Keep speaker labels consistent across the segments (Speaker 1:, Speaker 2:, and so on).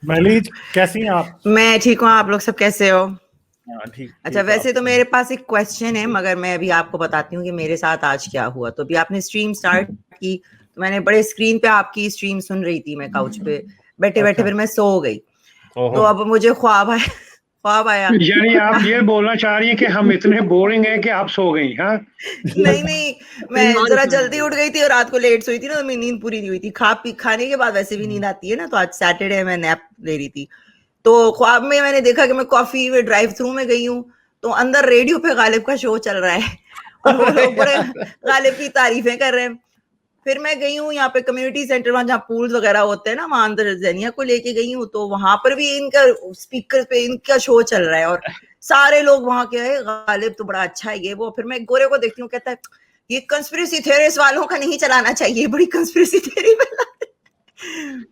Speaker 1: Mehlis कैसी हैं आप?
Speaker 2: मैं ठीक हूँ, आप लोग सब कैसे हो?
Speaker 1: ठीक।
Speaker 2: अच्छा, वैसे तो मेरे पास एक क्वेश्चन है, मगर मैं अभी आपको बताती हूँ कि मेरे साथ आज क्या हुआ। तो अभी आपने स्ट्रीम स्टार्ट की, तो मैंने बड़े स्क्रीन पे आपकी स्ट्रीम सुन रही थी, मैं काउच पे बैठे बैठे, फिर मैं सो गई। तो अब मुझे ख्वाब आया।
Speaker 3: यानी आप ये बोलना चाह रही हैं कि हम इतने बोरिंग हैं कि आप सो गई? हाँ,
Speaker 2: नहीं, मैं जरा जल्दी उठ गई थी और रात को लेट सोई थी ना, तो मेरी नींद पूरी नहीं हुई थी। खाने के बाद वैसे भी नींद आती है ना, तो आज सैटरडे मैं नैप ले रही थी। तो ख्वाब में मैंने देखा कि मैं कॉफी में ड्राइव थ्रू में गई हूँ, तो अंदर रेडियो पे गालिब का शो चल रहा है और वो लोग बड़े गालिब की तारीफें कर रहे हैं। फिर मैं गई हूँ यहाँ पे कम्युनिटी सेंटर, वहां जहाँ पूल्स वगैरह होते हैं ना, वहां अंदर जैनिया को लेके गई हूँ, तो वहां पर भी इनका स्पीकर पे इनका शो चल रहा है और सारे लोग वहां के है, गालिब तो बड़ा अच्छा है ये वो। फिर मैं गोरे को देखती हूँ, कहता है ये कंस्पिरेसी थ्योरीज वालों का नहीं चलाना चाहिए, बड़ी कंस्पिरेसी थ्योरी फैला।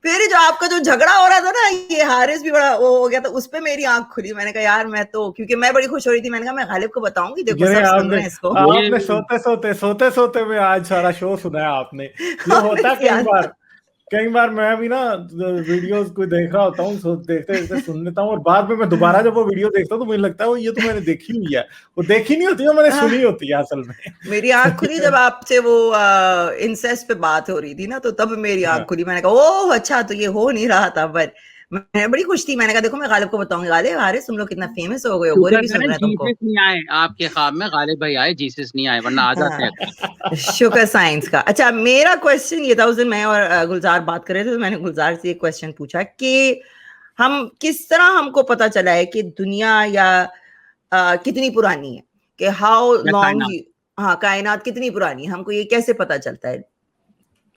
Speaker 2: फिर जो आपका जो झगड़ा हो रहा था ना, ये हारिस भी बड़ा वो हो गया, तो उस पे मेरी आंख खुली। मैंने कहा यार, मैं तो, क्योंकि मैं बड़ी खुश हो रही थी, मैंने कहा मैं गालिब को बताऊंगी, देखो सब सुन रहे हैं इसको।
Speaker 1: आपने सोते सोते में आज सारा शो सुना है आपने। ये होता है कई बार मैं भी ना वीडियोस को देख रहा होता हूँ, देखते देखते सुन लेता हूँ, और बाद में मैं दोबारा जब वो वीडियो देखता हूँ तो मुझे लगता है वो ये तो मैंने देखी हुई है। वो देखी नहीं होती है, मैंने सुनी होती है असल में।
Speaker 2: मेरी आंख खुली जब आपसे वो इंसेस्ट पे बात हो रही थी ना, तो तब मेरी आंख खुली। मैंने कहा ओह अच्छा, तो ये हो नहीं रहा था। पर मैं बड़ी खुश थी। मैंने कहा देखो मैं गालिब को बताऊंगी, गालिब हारिस तुम लोग कितना फेमस हो गए हो, गोरे भी सुन रहे हैं तुमको।
Speaker 4: जीसस नहीं आए आपके ख्वाब में, गालिब भाई आए, जीसस नहीं आए, वरना आ जाते हैं।
Speaker 2: शुक्र साइंस का। अच्छा, मेरा क्वेश्चन ये था, उस दिन मैं और गुलजार बात कर रहे थे, तो मैंने गुलजार से एक क्वेश्चन पूछा कि हम किस तरह, हमको पता चला है कि दुनिया या कितनी पुरानी है, कि हाउ लॉन्ग, हाँ कायनात कितनी पुरानी है, हमको ये कैसे पता चलता है?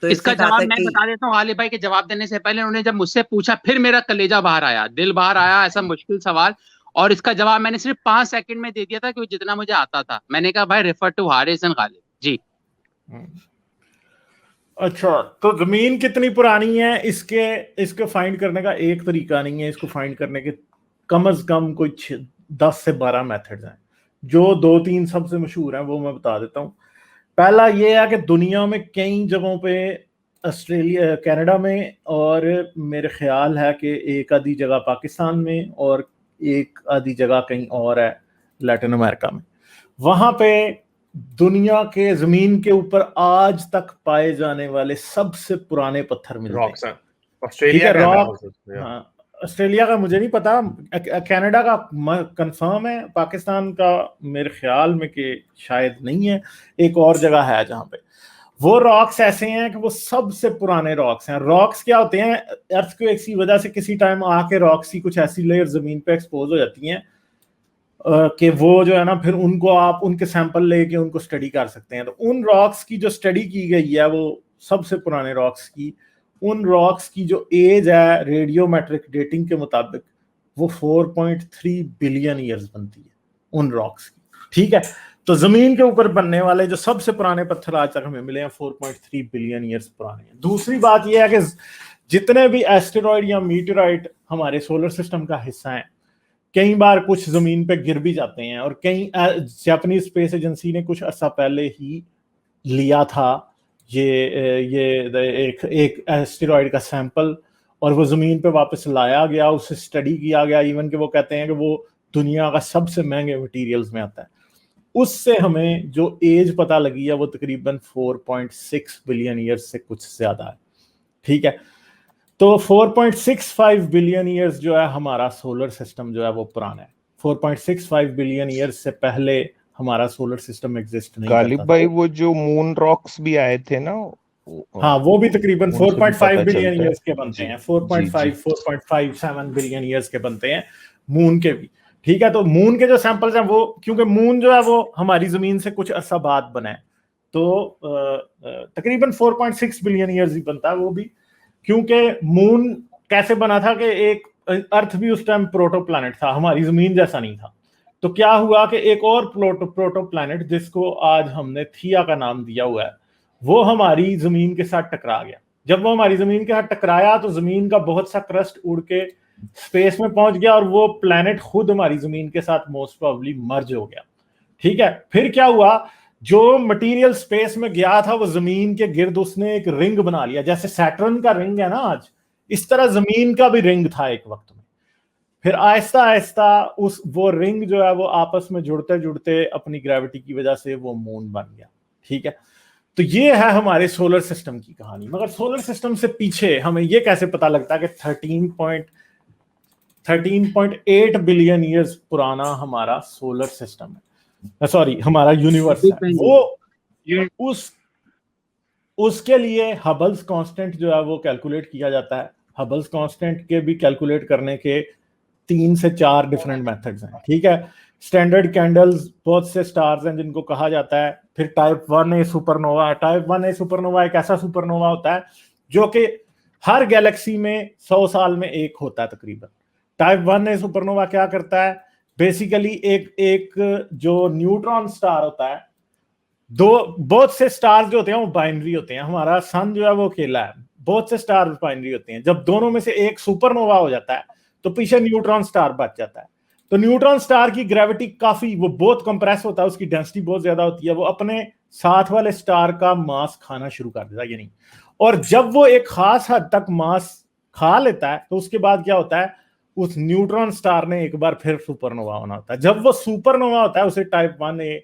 Speaker 2: तो
Speaker 4: इसका जवाब मैं बता देता हूँ। गालिब भाई के जवाब देने से पहले उन्होंने जब मुझसे पूछा, फिर मेरा कलेजा बाहर आया, दिल बाहर आया, ऐसा मुश्किल सवाल। और इसका जवाब मैंने सिर्फ 5 सेकंड में दे दिया था, क्योंकि जितना मुझे आता था। मैंने कहा भाई refer to Haris and Ghalib ji.
Speaker 1: अच्छा, तो जमीन कितनी पुरानी है, इसके फाइंड करने का एक तरीका नहीं है। इसको फाइंड करने के कम से कम कोई 10 से 12 मेथड्स हैं। जो 2-3 सबसे मशहूर हैं वो मैं बता देता हूँ। पहला ये है कि दुनिया में कई जगहों पे, ऑस्ट्रेलिया, कनाडा में, और मेरे ख्याल है कि एक आधी जगह पाकिस्तान में और एक आधी जगह कहीं और है लैटिन अमेरिका में, वहां पे दुनिया के जमीन के ऊपर आज तक पाए जाने वाले सबसे पुराने पत्थर मिलते हैं।
Speaker 5: ऑस्ट्रेलिया का
Speaker 1: हाँ, ऑस्ट्रेलिया का मुझे नहीं पता, कनाडा का कंफर्म है, पाकिस्तान का मेरे ख्याल में कि शायद नहीं है, एक और जगह है जहां पे वो रॉक्स ऐसे हैं कि वो सबसे पुराने रॉक्स हैं। रॉक्स क्या होते हैं, अर्थक्वेक्स की वजह से किसी टाइम आके रॉक्स की कुछ ऐसी लेयर जमीन पे एक्सपोज हो जाती हैं कि वो जो है ना, फिर उनको आप उनके सैंपल लेके उनको स्टडी कर सकते हैं। तो उन रॉक्स की जो स्टडी की गई है, वो सबसे पुराने रॉक्स की, उन रॉक्स की जो एज है रेडियोमेट्रिक डेटिंग के मुताबिक, वो 4.3 बिलियन ईयर्स बनती है उन रॉक्स की। ठीक है, तो जमीन के ऊपर बनने वाले जो सबसे पुराने पत्थर आज तक हमें मिले हैं 4.3 बिलियन ईयर्स पुराने हैं। दूसरी बात यह है कि जितने भी एस्टेरॉइड या मीटेराइट हमारे सोलर सिस्टम का हिस्सा हैं, कई बार कुछ जमीन पे गिर भी जाते हैं, और कई जापानीज स्पेस एजेंसी ने कुछ अर्सा पहले ही लिया था ये एक एस्टेरॉइड का सैंपल, और वो जमीन पे वापस लाया गया, उसे स्टडी किया गया। इवन कि वो कहते हैं कि वो दुनिया का सबसे महंगे मटेरियल्स में आता है। उससे हमें जो एज पता लगी है वो तकरीबन 4.6 बिलियन ईयर्स से कुछ ज्यादा है। ठीक है, तो 4.65 बिलियन ईयर्स जो है हमारा सोलर सिस्टम जो है वो पुराना है। 4.65 बिलियन ईयर्स से पहले हमारा सोलर सिस्टम एग्जिस्ट नहीं करता।
Speaker 5: गालिब भाई वो जो मून रॉक्स भी आए थे ना,
Speaker 1: हाँ, वो भी तकरीबन 4.5 बिलियन ईयर्स के बनते हैं। 4.57 बिलियन ईयर्स के बनते हैं मून के भी। ठीक है, तो मून के जो सैंपल्स हैं वो, क्योंकि मून जो है वो हमारी जमीन से कुछ अरसा बाद बना है, तो तकरीबन 4.6 बिलियन ईयर्स ही बनता है वो भी। क्योंकि मून कैसे बना था कि एक अर्थ भी उस टाइम प्रोटो प्लैनेट था, हमारी जमीन जैसा नहीं था। तो क्या हुआ कि एक और प्रोटो प्लैनेट, जिसको आज हमने थिया का नाम दिया हुआ है, वो हमारी जमीन के साथ टकरा गया। जब वो हमारी जमीन के साथ टकराया तो जमीन का बहुत सा क्रस्ट उड़ के स्पेस में पहुंच गया, और वो प्लैनेट खुद हमारी जमीन के साथ मोस्ट प्रोबेबली मर्ज हो गया। ठीक है, फिर क्या हुआ, जो मटेरियल स्पेस में गया था वो जमीन के गिर्द उसने एक रिंग बना लिया, जैसे सैटर्न का रिंग है ना आज, इस तरह जमीन का भी रिंग था एक वक्त में। फिर आहिस्ता आहिस्ता वो रिंग जो है वो आपस में जुड़ते जुड़ते अपनी ग्रेविटी की वजह से वो मून बन गया। ठीक है, तो ये है हमारे सोलर सिस्टम की कहानी। मगर सोलर सिस्टम से पीछे हमें ये कैसे पता लगता है कि 13.8 बिलियन ईयर्स पुराना हमारा सोलर सिस्टम है, सॉरी हमारा यूनिवर्स है। वो उसके लिए हबल्स कांस्टेंट जो है वो कैलकुलेट किया जाता है। हबल्स कांस्टेंट के भी कैलकुलेट करने के 3 से 4 डिफरेंट मेथड्स हैं। ठीक है, स्टैंडर्ड कैंडल्स, बहुत से स्टार्स हैं जिनको कहा जाता है। फिर type 1A supernova. Type 1A supernova एक ऐसा सुपरनोवा होता है जो कि हर गैलेक्सी में 100 साल में एक होता है तकरीबन। टाइप 1A सुपरनोवा क्या करता है, बेसिकली एक जो न्यूट्रॉन स्टार होता है, बहुत से स्टार्स जो होते हैं वो बाइनरी होते हैं। हमारा सन जो है वो अकेला है, बहुत से स्टार बाइनरी होते हैं। जब दोनों में से एक सुपरनोवा हो जाता है तो पीछे न्यूट्रॉन स्टार बच जाता है। तो न्यूट्रॉन स्टार की ग्रेविटी काफी, वो बहुत कंप्रेस होता है, उसकी डेंसिटी बहुत ज्यादा होती है, वो अपने साथ वाले स्टार का मास खाना शुरू कर देता है, ये नहीं। और जब वो एक खास हद तक मास खा लेता है तो उसके बाद क्या होता है, उस न्यूट्रॉन स्टार ने एक बार फिर सुपरनोवा होना होता है। जब वो सुपरनोवा होता है उसे टाइप 1A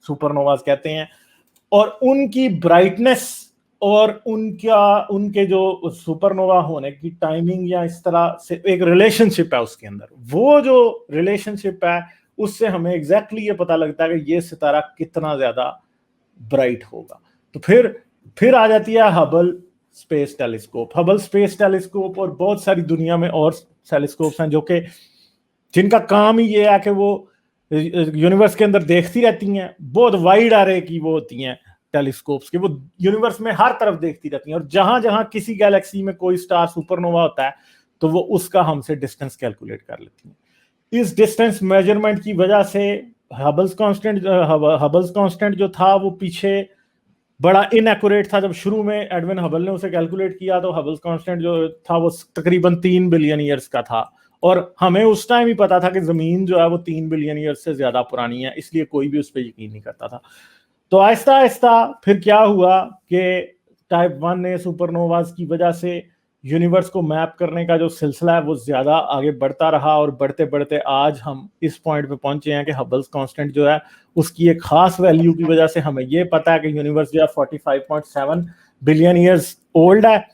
Speaker 1: सुपरनोवास कहते हैं। और उनकी ब्राइटनेस और उनके जो सुपरनोवा होने की टाइमिंग या इस तरह से एक रिलेशनशिप है उसके अंदर। वो जो रिलेशनशिप है उससे हमें एग्जैक्टली ये पता लगता है कि ये सितारा कितना ज्यादा ब्राइट होगा। तो फिर आ जाती है Hubble space telescope. Hubble space telescope और बहुत सारी दुनिया में और टेलीस्कोप्स हैं जो कि जिनका काम ही ये है कि वो यूनिवर्स के अंदर देखती रहती हैं। बहुत वाइड आरे की वो होती हैं टेलीस्कोप्स के, वो यूनिवर्स में हर तरफ देखती रहती हैं। और जहां जहां किसी गैलेक्सी में कोई स्टार सुपरनोवा होता है तो वो उसका हमसे डिस्टेंस कैलकुलेट कर लेती हैं। इस डिस्टेंस मेजरमेंट की वजह से हबल्स कांस्टेंट जो था वो पीछे बड़ा इनएक्यूरेट था। जब शुरू में एडविन हबल ने उसे कैलकुलेट किया तो हबल्स कांस्टेंट जो था वो तकरीबन 3 बिलियन ईयर्स का था। और हमें उस टाइम ही पता था कि जमीन जो है वो 3 बिलियन ईयर्स से ज्यादा पुरानी है, इसलिए कोई भी उस पर यकीन नहीं करता था। तो आहिस्ता आहिस्ता फिर क्या हुआ कि टाइप 1A सुपरनोवास की वजह से यूनिवर्स को मैप करने का जो सिलसिला है वो ज्यादा आगे बढ़ता रहा। और बढ़ते बढ़ते आज हम इस पॉइंट पे पहुंचे हैं कि हबल्स कांस्टेंट जो है उसकी एक खास वैल्यू की वजह से हमें ये पता है कि यूनिवर्स जो है 45.7 बिलियन ईयर्स ओल्ड है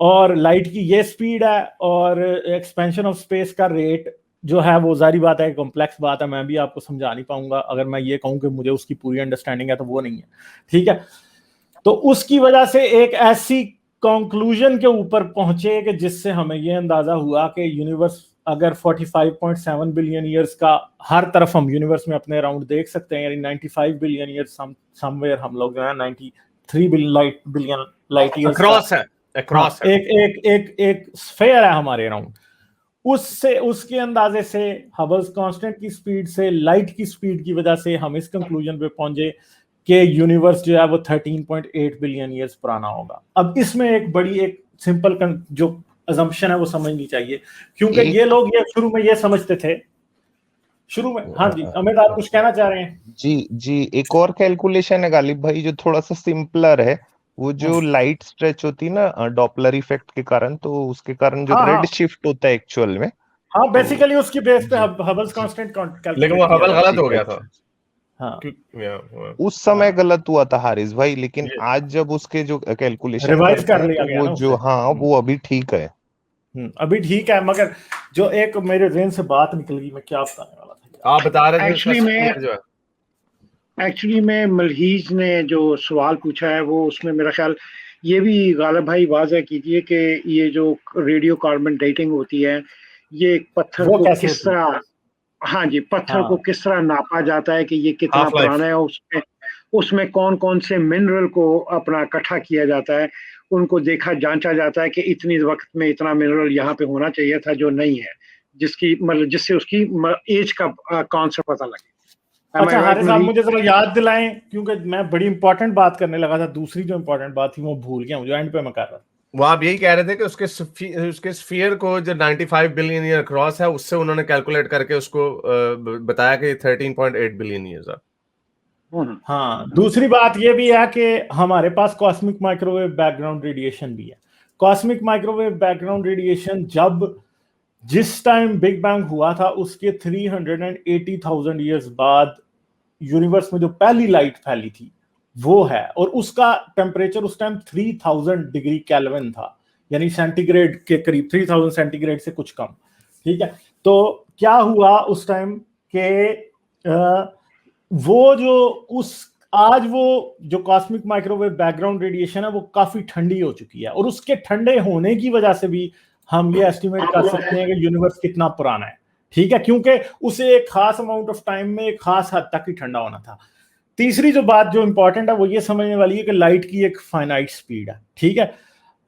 Speaker 1: और लाइट की ये स्पीड है। और एक्सपेंशन ऑफ स्पेस का रेट जो है वो जारी बात है, कॉम्प्लेक्स बात है, मैं भी आपको समझा नहीं पाऊंगा। अगर मैं ये कहूं कि मुझे उसकी पूरी अंडरस्टैंडिंग है तो वो नहीं है। ठीक है, तो उसकी वजह से एक ऐसी कंक्लूजन के ऊपर पहुंचे कि जिससे हमें ये अंदाजा हुआ कि यूनिवर्स अगर 45.7 बिलियन ईयर्स का हर तरफ हम यूनिवर्स में अपने अराउंड देख सकते हैं, यानी 95 बिलियन ईयर्स समवेयर हम लोग जो है 93 बिलियन लाइट ईयर्स अक्रॉस है, एक स्फेयर है हमारे अराउंड। उससे उसके अंदाजे से हबल्स कांस्टेंट की स्पीड से लाइट की स्पीड की वजह से हम इस कंक्लूजन पे पहुंचे कि यूनिवर्स जो है वो 13.8 बिलियन ईयर्स पुराना होगा। अब इसमें एक बड़ी एक सिंपल जो अजम्पशन है वो समझनी चाहिए, क्योंकि ये लोग ये शुरू में ये समझते थे शुरू में। हाँ जी अमित, आप कुछ कहना चाह रहे हैं?
Speaker 5: जी एक और कैलकुलेशन है गालिब भाई जो थोड़ा सा सिंपलर है। वो जो लाइट स्ट्रेच होती है ना डॉपलर इफेक्ट के कारण, तो उसके कारण जो रेड शिफ्ट होता है एक्चुअल में,
Speaker 1: हाँ बेसिकली उसकी बेस पे हबल्स कांस्टेंट कैलकुलेट,
Speaker 6: लेकिन वो हबल गलत हो गया था।
Speaker 5: हाँ उस समय गलत हुआ था हारिस भाई, लेकिन आज जब उसके जो कैलकुलेशन
Speaker 1: रिवाइज कर लिया गया
Speaker 5: वो जो हाँ वो अभी ठीक है।
Speaker 1: अभी ठीक है। मगर जो एक मेरे जेहन से बात निकल गई, मैं क्या बताने वाला था,
Speaker 6: आप बता रहे थे
Speaker 3: एक्चुअली में मलहीज ने जो सवाल पूछा है वो उसमें मेरा ख्याल ये भी गालिब भाई वाज़ह कीजिए कि ये जो रेडियो कार्बन डेटिंग होती है ये पत्थर को किस तरह, हाँ जी, पत्थर को किस तरह नापा जाता है कि ये कितना पुराना है, उसमें कौन कौन से मिनरल को अपना इकट्ठा किया जाता है, उनको देखा जांचा जाता है कि इतनी वक्त में इतना मिनरल यहाँ पे होना चाहिए था जो नहीं है, जिसकी मतलब जिससे उसकी एज का कॉन्सेप्ट पता लगे।
Speaker 1: अच्छा हारिस साहब मुझे जरा याद दिलाएं, क्योंकि मैं बड़ी इंपॉर्टेंट बात करने लगा था, दूसरी जो इंपॉर्टेंट बात थी वो भूल गया, मुझे एंड पे मैं कर रहा था।
Speaker 6: वो आप यही कह रहे थे कि उसके स्फीयर को जो 95 बिलियन ईयर क्रॉस है उससे उन्होंने कैलकुलेट करके उसको बताया कि 13.8 बिलियन ईयर्स है।
Speaker 1: हाँ दूसरी बात ये भी है कि हमारे पास कॉस्मिक माइक्रोवेव बैकग्राउंड रेडिएशन भी है। कॉस्मिक माइक्रोवेव बैकग्राउंड रेडिएशन जिस टाइम बिग बैंग हुआ था उसके 380,000 ईयर्स बाद यूनिवर्स में जो पहली लाइट फैली थी वो है, और उसका टेम्परेचर उस टाइम 3000 डिग्री केल्विन था, यानी सेंटीग्रेड के करीब, 3000 सेंटीग्रेड से कुछ कम। ठीक है, तो क्या हुआ उस टाइम के वो जो आज वो जो कॉस्मिक माइक्रोवेव बैकग्राउंड रेडिएशन है वो काफी ठंडी हो चुकी है, और उसके ठंडे होने की वजह से भी हम ये एस्टिमेट कर सकते हैं कि यूनिवर्स कितना पुराना है। ठीक है, क्योंकि उसे एक खास अमाउंट ऑफ टाइम में एक खास हद तक ही ठंडा होना था। तीसरी जो बात जो इंपॉर्टेंट है वो ये समझने वाली है कि लाइट की एक फाइनाइट स्पीड है। ठीक है,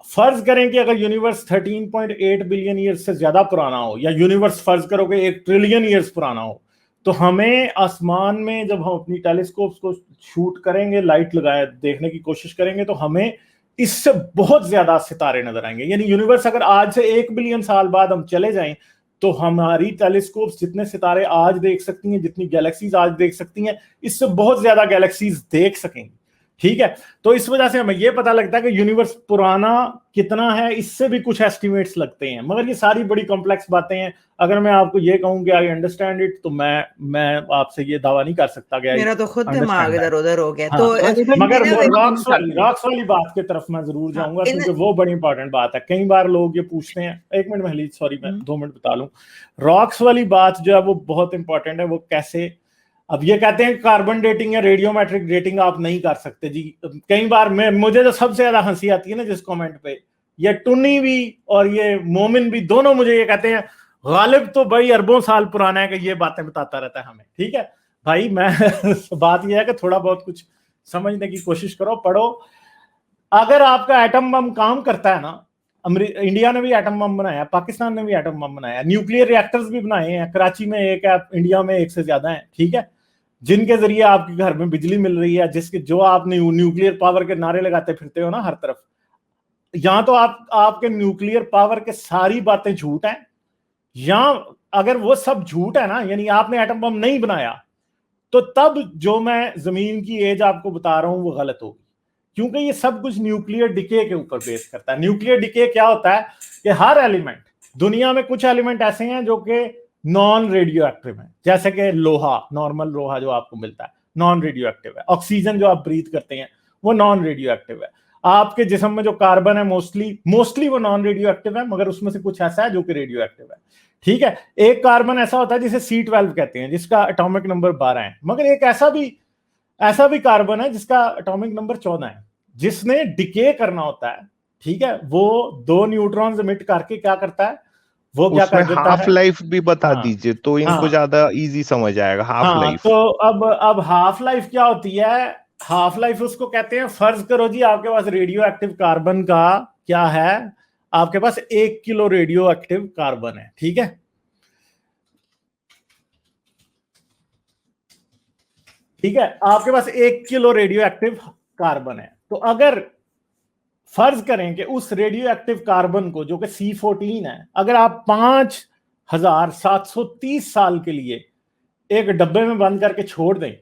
Speaker 1: फर्ज करें कि अगर यूनिवर्स 13.8 बिलियन ईयर्स से ज्यादा पुराना हो, या यूनिवर्स फर्ज करोगे 1 ट्रिलियन ईयर्स पुराना हो, तो हमें आसमान में जब हम अपनी टेलीस्कोप्स को शूट करेंगे, लाइट लगाए देखने की कोशिश करेंगे, तो हमें इससे बहुत ज्यादा सितारे नजर आएंगे। यानी यूनिवर्स अगर आज से 1 बिलियन साल बाद हम चले जाएं तो हमारी टेलीस्कोप्स जितने सितारे आज देख सकती हैं, जितनी गैलेक्सीज आज देख सकती हैं, इससे बहुत ज्यादा गैलेक्सीज देख सकेंगी। ठीक है, तो इस वजह से हमें यह पता लगता है कि यूनिवर्स पुराना कितना है, इससे भी कुछ एस्टिमेट्स लगते हैं। मगर ये सारी बड़ी कॉम्प्लेक्स बातें हैं। अगर मैं आपको ये कहूं कि आई अंडरस्टैंड इट, तो मैं आपसे ये दावा नहीं कर सकता कि
Speaker 2: मेरा तो खुद दिमाग इधर उधर हो गया। तो
Speaker 1: मगर रॉक्स वाली बात की तरफ मैं जरूर जाऊंगा, क्योंकि वो बड़ी इंपॉर्टेंट बात है। कई बार लोग ये पूछते हैं, 1 मिनट महलीज, सॉरी मैं 2 मिनट बता लूं। रॉक्स वाली बात जो है वो बहुत इंपॉर्टेंट है। वो कैसे, अब ये कहते हैं कार्बन डेटिंग या रेडियोमेट्रिक डेटिंग आप नहीं कर सकते जी। कई बार मुझे तो सबसे ज्यादा हंसी आती है ना जिस कमेंट पे, ये टुन्नी भी और ये मोमिन भी दोनों मुझे ये कहते हैं गालिब तो भाई अरबों साल पुराना है कि ये बातें बताता रहता है हमें। ठीक है भाई, मैं बात ये है कि थोड़ा बहुत कुछ समझने की कोशिश करो, पढ़ो। अगर आपका एटम बम काम करता है ना, इंडिया ने भी एटम बम बनाया, पाकिस्तान ने भी एटम बम बनाया, न्यूक्लियर रिएक्टर्स भी बनाए हैं, कराची में एक है, इंडिया में 1 से ज्यादा है। ठीक है, जिनके जरिए आपके घर में बिजली मिल रही है, जिसके जो आप न्यूक्लियर पावर के नारे लगाते फिरते हो ना हर तरफ, या तो आपके न्यूक्लियर पावर के सारी बातें झूठ हैं, या अगर वो सब झूठ है ना, यानी आपने एटम बम नहीं बनाया, तो तब जो मैं जमीन की एज आपको बता रहा हूं वो गलत होगी, क्योंकि ये सब कुछ न्यूक्लियर डिके के ऊपर बेस करता है। न्यूक्लियर डिके क्या होता है कि हर एलिमेंट, दुनिया में कुछ एलिमेंट ऐसे हैं जो कि नॉन रेडियो एक्टिव है, जैसे कि लोहा, नॉर्मल लोहा जो आपको मिलता है नॉन रेडियो एक्टिव है। ऑक्सीजन जो आप ब्रीथ करते हैं वो नॉन रेडियो एक्टिव है। आपके जिस्म में जो कार्बन है मोस्टली वो नॉन रेडियो एक्टिव है, मगर उसमें से कुछ ऐसा है जो कि रेडियो एक्टिव है। ठीक है, एक कार्बन ऐसा होता है जिसे C12 कहते हैं, जिसका एटॉमिक नंबर 12 है, मगर एक ऐसा भी कार्बन है जिसका एटॉमिक नंबर 14 है, जिसने डिके करना होता है। ठीक है, वो 2 न्यूट्रॉन्स एमिट करके क्या करता है, वो क्या कर देता है।
Speaker 5: हाफ लाइफ भी बता दीजिए तो इनको ज्यादा इजी समझ आएगा। हाफ लाइफ,
Speaker 1: तो अब हाफ लाइफ क्या होती है? हाफ लाइफ उसको कहते हैं, फर्ज करो जी आपके पास रेडियो एक्टिव कार्बन का क्या है, आपके पास 1 किलो रेडियो एक्टिव कार्बन है। ठीक है, आपके पास 1 किलो रेडियो एक्टिव कार्बन है। तो अगर फर्ज करें कि उस रेडियो एक्टिव कार्बन को, जो कि C14 है, अगर आप 5730 साल के लिए एक डब्बे में बंद करके छोड़ दें,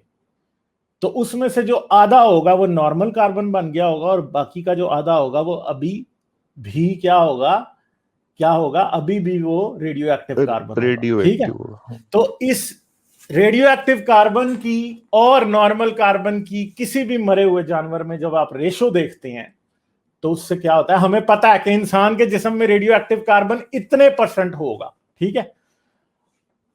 Speaker 1: तो उसमें से जो आधा होगा वो नॉर्मल कार्बन बन गया होगा, और बाकी का जो आधा होगा वो अभी भी क्या होगा, अभी भी वो रेडियो एक्टिव कार्बन। ठीक है, तो इस रेडियो एक्टिव कार्बन की और नॉर्मल कार्बन की किसी भी मरे हुए जानवर में जब आप रेशो देखते हैं, तो उससे क्या होता है, हमें पता है कि इंसान के जिस्म में रेडियो एक्टिव कार्बन इतने % होगा। ठीक है,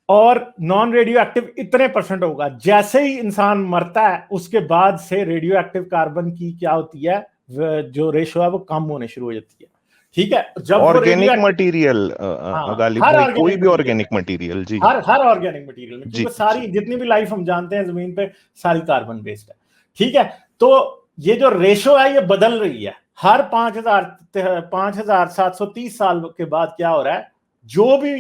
Speaker 1: और नॉन रेडियो एक्टिव इतने % होगा। जैसे ही इंसान मरता है उसके बाद से रेडियो एक्टिव कार्बन की क्या होती है, जो रेशो है वो कम होने शुरू हो जाती है। ठीक है, जब
Speaker 5: ऑर्गेनिक मटेरियल, कोई भी ऑर्गेनिक मटेरियल, जी
Speaker 1: हर ऑर्गेनिक मटेरियल में, क्योंकि सारी जितनी भी लाइफ हम जानते हैं जमीन पे सारी कार्बन बेस्ड है। ठीक है, तो ये जो रेशो है ये बदल रही है हर 5730 साल के बाद। क्या हो रहा है, जो भी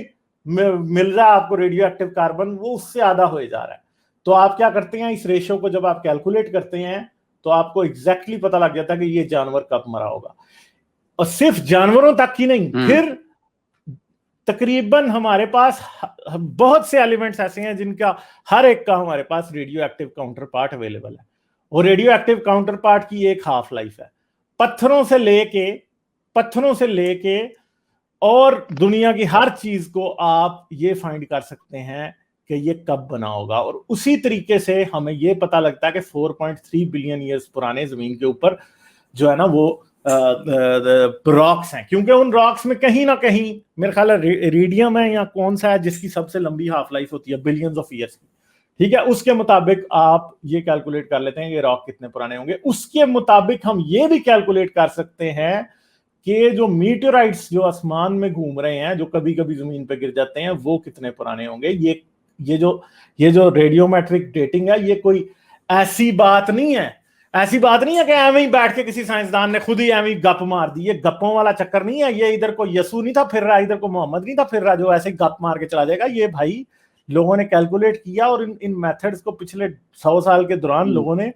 Speaker 1: मिल रहा है आपको रेडियो एक्टिव कार्बन, वो उससे आधा हो जा रहा है। तो आप क्या करते हैं, इस रेशो को जब आप कैलकुलेट करते हैं तो आपको एग्जैक्टली पता लग जाता है कि ये जानवर कब मरा होगा। और सिर्फ जानवरों तक ही नहीं, फिर तकरीबन हमारे पास बहुत से एलिमेंट्स ऐसे हैं जिनका हर एक का हमारे पास radio active counter part available है, और रेडियो एक्टिव काउंटर पार्ट की एक हाफ लाइफ है। पत्थरों से लेके पत्थरों से लेके और दुनिया की हर चीज को आप ये फाइंड कर सकते हैं कि ये कब बना होगा, और उसी तरीके से हमें ये पता लगता है कि 4.3 बिलियन ईयर्स पुराने जमीन के ऊपर जो है ना वो रॉक्स हैं, क्योंकि उन रॉक्स में कहीं ना कहीं मेरे ख्याल रेडियम है या कौन सा है जिसकी सबसे लंबी हाफ लाइफ होती है बिलियंस ऑफ ईयर्स की, ठीक है। उसके मुताबिक आप ये कैलकुलेट कर लेते हैं ये रॉक कितने पुराने होंगे। उसके मुताबिक हम ये भी कैलकुलेट कर सकते हैं कि जो मीटेराइट्स जो आसमान में घूम रहे हैं, जो कभी कभी जमीन पे गिर जाते हैं, वो कितने पुराने होंगे। ये जो रेडियोमेट्रिक डेटिंग है, ये कोई ऐसी बात नहीं है, ऐसी बात नहीं है कि एवं ही बैठ के किसी साइंसदान ने खुद ही एवं ही गप मार दी। ये गप्पों वाला चक्कर नहीं है। ये इधर को यसू नहीं था फिर रहा, इधर को मोहम्मद नहीं था फिर रहा जो ऐसे गप मार के चला जाएगा। ये भाई लोगों ने कैलकुलेट किया, और इन मेथड्स को पिछले 100 साल के दौरान लोगों ने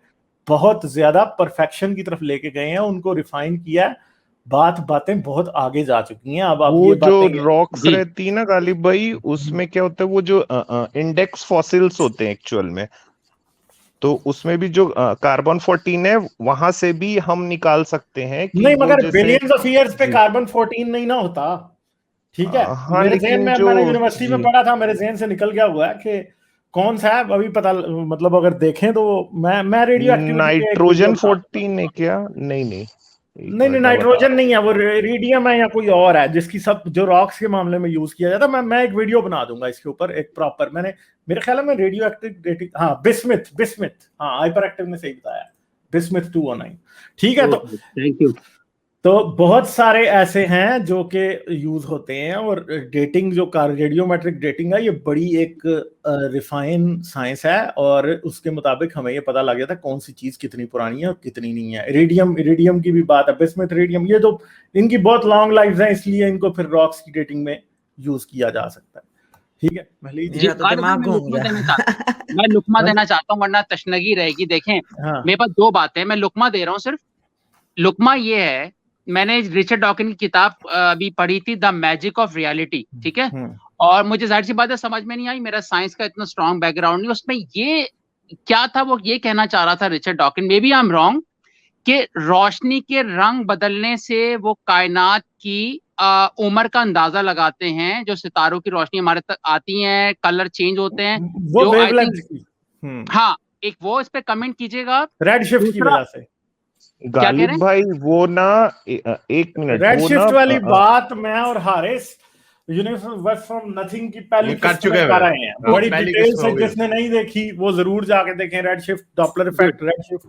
Speaker 1: बहुत ज्यादा परफेक्शन की तरफ लेके गए हैं, उनको रिफाइन किया है। बातें बहुत आगे जा चुकी हैं। अब आप
Speaker 5: वो
Speaker 1: ये
Speaker 5: जो रॉक्स रहती है ना गालिब भाई, उसमें क्या होता है, वो जो इंडेक्स फॉसिल्स होते हैं एक्चुअल में, तो उसमें भी जो कार्बन 14 है वहां से भी हम निकाल सकते हैं कि
Speaker 1: नहीं, मगर बिलियंस ऑफ ईयर्स पे कार्बन 14 नहीं ना होता, ठीक है।
Speaker 5: हाँ,
Speaker 1: मेरे ज़हन में,
Speaker 5: जो
Speaker 1: मैंने यूनिवर्सिटी में पढ़ा था, मेरे ज़हन से निकल गया हुआ है कि कौन सा है अभी पता, मतलब अगर देखें तो मैं रेडियो एक्टिविटी
Speaker 5: नाइट्रोजन 14 है क्या? नहीं
Speaker 1: नहीं, नाइट्रोजन नहीं है, वो रेडियम है या कोई और है जिसकी सब जो रॉक्स के मामले में यूज किया जाता है। मैं एक वीडियो बना दूंगा इसके ऊपर, एक प्रॉपर। मैंने मेरे ख्याल में रेडियो एक्टिव डेटिंग, हाँ बिस्मिथ, हाँ हाइपर एक्टिव ने सही बताया, बिस्मिथ 209, ठीक है। तो
Speaker 4: थैंक यू।
Speaker 1: तो बहुत सारे ऐसे हैं जो कि यूज होते हैं, और डेटिंग जो रेडियोमेट्रिक डेटिंग है, ये बड़ी एक रिफाइन साइंस है, और उसके मुताबिक हमें ये पता लग जाता है कौन सी चीज कितनी पुरानी है और कितनी नहीं है। रेडियम की भी बात है, बिस्मिथ रेडियम, ये जो इनकी बहुत लॉन्ग लाइफ है, इसलिए इनको फिर रॉक्स की डेटिंग में यूज किया जा सकता है, ठीक है।
Speaker 4: मैं लुकमा देना चाहता हूँ वरना तशनगी रहेगी। देखें, मेरे पास 2 बातें, मैं लुकमा दे रहा हूँ सिर्फ। लुकमा ये है, मैंने रिचर्ड डॉकिन की किताब अभी पढ़ी थी, द मैजिक ऑफ रियलिटी, ठीक है। और मुझे जाहिर सी बात है समझ में नहीं आई, मेरा साइंस का इतना स्ट्रॉन्ग बैकग्राउंड नहीं। उसमें ये क्या था, वो ये कहना चाह रहा था Richard Dawkin, maybe I am wrong, कि रोशनी के रंग बदलने से वो कायनात की उम्र का अंदाजा लगाते हैं। जो सितारों की रोशनी हमारे तक आती है, कलर चेंज होते हैं,
Speaker 1: वो
Speaker 4: जो
Speaker 1: हाँ,
Speaker 4: एक वो इस पे कमेंट कीजिएगा
Speaker 1: रेड शिफ्ट की वजह से।
Speaker 5: गालिब भाई वो ना एक मिनट,
Speaker 1: रेड शिफ्ट वाली बात मैं और हारिस यूनिवर्स फ्रॉम नथिंग की पहली
Speaker 6: कर चुके हैं,
Speaker 1: कर रहे हैं। बड़ी डिटेल से, जिसने नहीं देखी वो जरूर जाके देखें। Red shift, Doppler effect, red shift,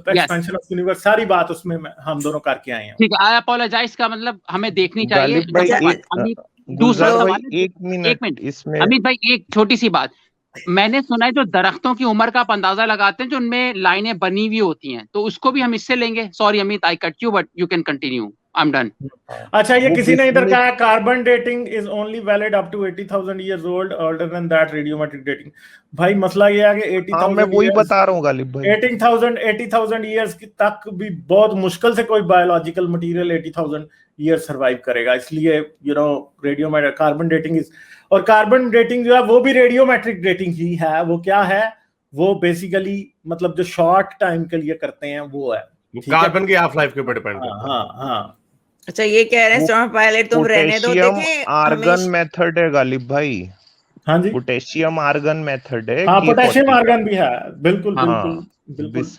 Speaker 1: expansion of universe, सारी बात उसमें हम दोनों करके आए हैं।
Speaker 4: ठीक है, आई अपोलोजाइज का मतलब हमें देखनी चाहिए।
Speaker 5: दूसरा सवाल, एक मिनट इसमें
Speaker 4: अमित भाई, एक छोटी सी बात, मैंने सुना है जो दरख्तों की उम्र का आप अंदाजा लगाते हैं, जो उनमें लाइनें बनी हुई होती हैं, तो उसको भी हम इससे लेंगे। Sorry Amit, I cut you, but you can continue, I am done.
Speaker 1: अच्छा, ये किसी ने इधर कहा carbon dating is only valid up to 80,000 years old, older than that radiometric dating. भाई मसला ये है कि 80,000,
Speaker 5: मैं वही बता रहा हूँ गालिब भाई,
Speaker 1: 80,000 ईयर्स तक भी बहुत मुश्किल से कोई बायोलॉजिकल मटेरियल 80,000 ईयर्स सर्वाइव करेगा। इसलिए रेडियोमेट्रिक कार्बन डेटिंग इज, और कार्बन डेटिंग जो है वो भी रेडियोमेट्रिक डेटिंग ही है। वो क्या है, वो बेसिकली मतलब जो शॉर्ट टाइम के लिए करते हैं वो है,
Speaker 6: कार्बन की हाफ लाइफ के ऊपर डिपेंड करता है।
Speaker 1: हाँ।
Speaker 2: अच्छा, ये कह रहे हैं स्टॉर्म पायलट तुम रहने दो, देखें
Speaker 5: आर्गन मेथड है गालिब भाई।
Speaker 1: हाँ जी,
Speaker 5: पोटेशियम आर्गन मेथड है।
Speaker 1: हाँ, पोटेशियम आर्गन भी है, बिल्कुल।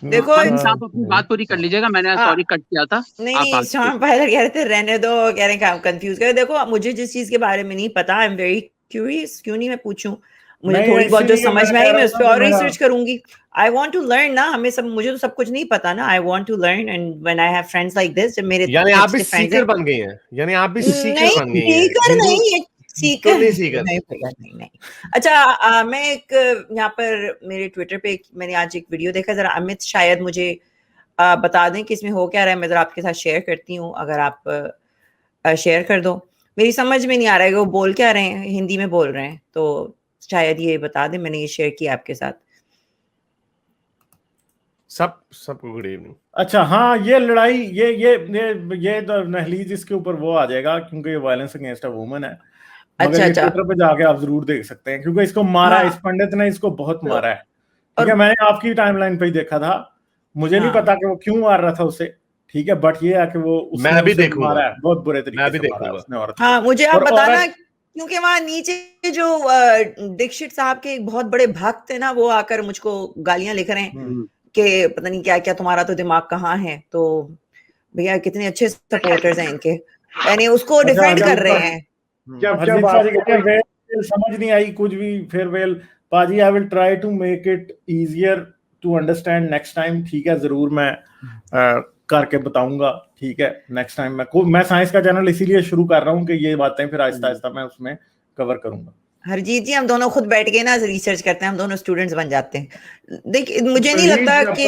Speaker 2: देखो
Speaker 4: आप अपनी बात पूरी कर लीजिएगा, मैंने सॉरी कट किया था।
Speaker 2: नहीं, स्टॉर्म पायलट कह रहे थे रहने दो, कह रहे हैं कंफ्यूज कर। देखो, मुझे जिस चीज के बारे में नहीं पता, आई एम वेरी क्यूरियस, क्यों नहीं मैं पूछूं। मुझे थोड़ी बहुत जो समझ में आई मैं उस पर और रिसर्च करूंगी। आई वांट टू लर्न ना, हमें सब, मुझे तो सब कुछ नहीं पता ना। I want to learn, and when I have friends like this, मेरे
Speaker 6: यानी आप भी सीकर बन गई हैं, यानी आप भी सीकर बन गई हैं।
Speaker 2: सीकर नहीं, सीकर नहीं। अच्छा, मैं एक यहाँ पर मेरे ट्विटर पे मैंने आज एक वीडियो देखा, जरा अमित शायद मुझे बता दें कि इसमें हो क्या रहा है। मैं जरा आपके साथ शेयर करती हूँ, अगर आप शेयर कर दो। मेरी समझ में नहीं आ रहा है कि वो बोल क्या रहे हैं, हिंदी में बोल रहे हैं, तो शायद ये बता दें। मैंने ये शेयर किया आपके साथ।
Speaker 6: सबको गुड इवनिंग।
Speaker 1: अच्छा, हाँ, ये लड़ाई ये तो नहलीज इसके ऊपर वो आ जाएगा, क्योंकि ये वायलेंस अगेंस्ट अ वुमन है। अच्छा, ट्विटर पे जाके आप जरूर देख सकते हैं, क्योंकि इसको मारा है, इस पंडित ने इसको बहुत मारा है। ठीक है, मैंने आपकी टाइमलाइन पे ही देखा था, मुझे नहीं पता कि वो क्यों मार रहा था उसे, ठीक है, बट ये है कि वो उसने
Speaker 6: मैं भी
Speaker 1: उसे
Speaker 6: देखूंगा।
Speaker 1: मारा है, बहुत बुरे तरीके
Speaker 6: मैं भी
Speaker 1: से मारा है
Speaker 6: देखूंगा।
Speaker 1: उसने औरत को।
Speaker 2: हाँ, मुझे आप
Speaker 1: और
Speaker 2: बताना,
Speaker 1: औरत-
Speaker 2: क्योंकि वहां नीचे जो दीक्षित साहब के एक बहुत बड़े भक्त है ना, वो आकर मुझको गालियां लिख रहे हैं कि पता नहीं क्या क्या, तुम्हारा तो दिमाग कहाँ है। तो भैया कितने अच्छे सपोर्टर्स हैं इनके, यानी उसको
Speaker 1: अच्छा,
Speaker 2: डिफेंड
Speaker 1: जब
Speaker 2: कर रहे
Speaker 1: तक-
Speaker 2: हैं।
Speaker 3: जब
Speaker 1: हरजीत
Speaker 3: आप
Speaker 1: पाजी कहते हैं वेल समझ नहीं आई कुछ भी, फिर वेल पाजी I will try to make it easier to understand next time. ठीक है, जरूर मैं करके बताऊंगा। ठीक है, नेक्स्ट टाइम मैं साइंस का चैनल इसीलिए शुरू कर रहा हूँ कि ये बातें फिर आहिस्ता आहिस्ता मैं उसमें कवर करूंगा।
Speaker 2: हरजीत जी, हम दोनों खुद बैठ के ना रिसर्च करते हैं, हम दोनों स्टूडेंट्स बन जाते हैं। देखिए, मुझे नहीं लगता कि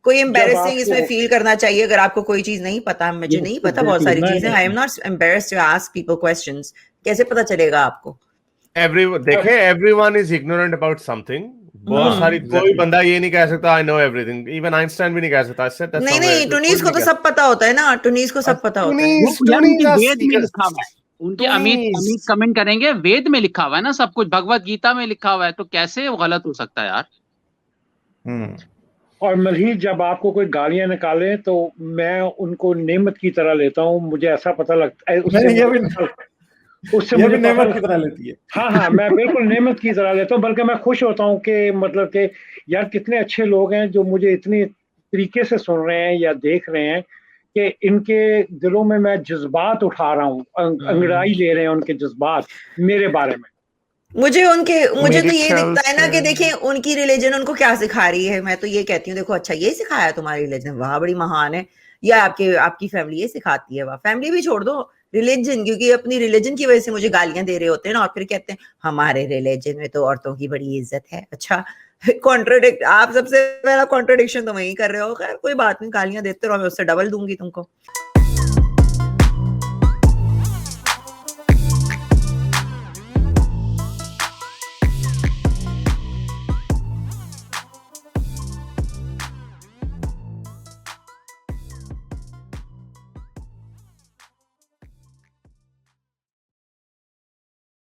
Speaker 2: कोई एम्बैरेसिंग इसमें फील करना चाहिए अगर आपको कोई चीज नहीं पता। मुझे नहीं पता बहुत सारी चीजें, I am not embarrassed to ask people questions. कैसे पता चलेगा आपको?
Speaker 6: देखे, everyone is ignorant about something. बहुत सारी, कोई बंदा ये नहीं कह सकता I know everything. Even Einstein भी नहीं कह सकता।
Speaker 2: नहीं, टुनीस को तो सब पता होता है ना, टुनीस को सब पता होता है।
Speaker 4: यार उनके वेद में लिखा हुआ है, उनके अमित कमेंट करेंगे, वेद में लिखा हुआ है ना सब कुछ, भगवत गीता में लिखा हुआ है, तो कैसे वो गलत हो सकता है यार।
Speaker 3: और मलहीज, जब आपको कोई गालियां निकाले तो मैं उनको नेमत की तरह लेता हूँ। मुझे ऐसा पता लगता है उससे मुझे
Speaker 1: नेमत की तरह लेती है।
Speaker 3: हाँ, मैं बिल्कुल नेमत की तरह लेता हूँ। बल्कि मैं खुश होता हूँ कि मतलब कि यार कितने अच्छे लोग हैं जो मुझे इतनी तरीके से सुन रहे हैं या देख रहे हैं कि इनके दिलों में मैं जज्बात उठा रहा हूँ, अंगड़ाई ले रहे हैं उनके जज्बात मेरे बारे में।
Speaker 2: मुझे तो ये
Speaker 5: ख्याल
Speaker 2: दिखता है ना कि
Speaker 5: से-
Speaker 2: देखिए उनकी रिलीजन उनको क्या सिखा रही है। मैं तो ये कहती हूँ, देखो अच्छा ये सिखाया तुम्हारी रिलीजन, वाह बड़ी महान है, या आपकी फैमिली ये सिखाती है, वाह। फैमिली भी छोड़ दो, रिलीजन, क्योंकि अपनी रिलीजन की वजह से मुझे गालियां दे रहे होते हैं ना, और फिर कहते हैं हमारे रिलीजन में तो औरतों की बड़ी इज्जत है। अच्छा, कॉन्ट्रोडिक्ट, आप सबसे पहला कॉन्ट्रोडिक्शन तो वही कर रहे हो। खैर कोई बात नहीं, गालियां देते रहो, मैं उससे डबल दूंगी तुमको।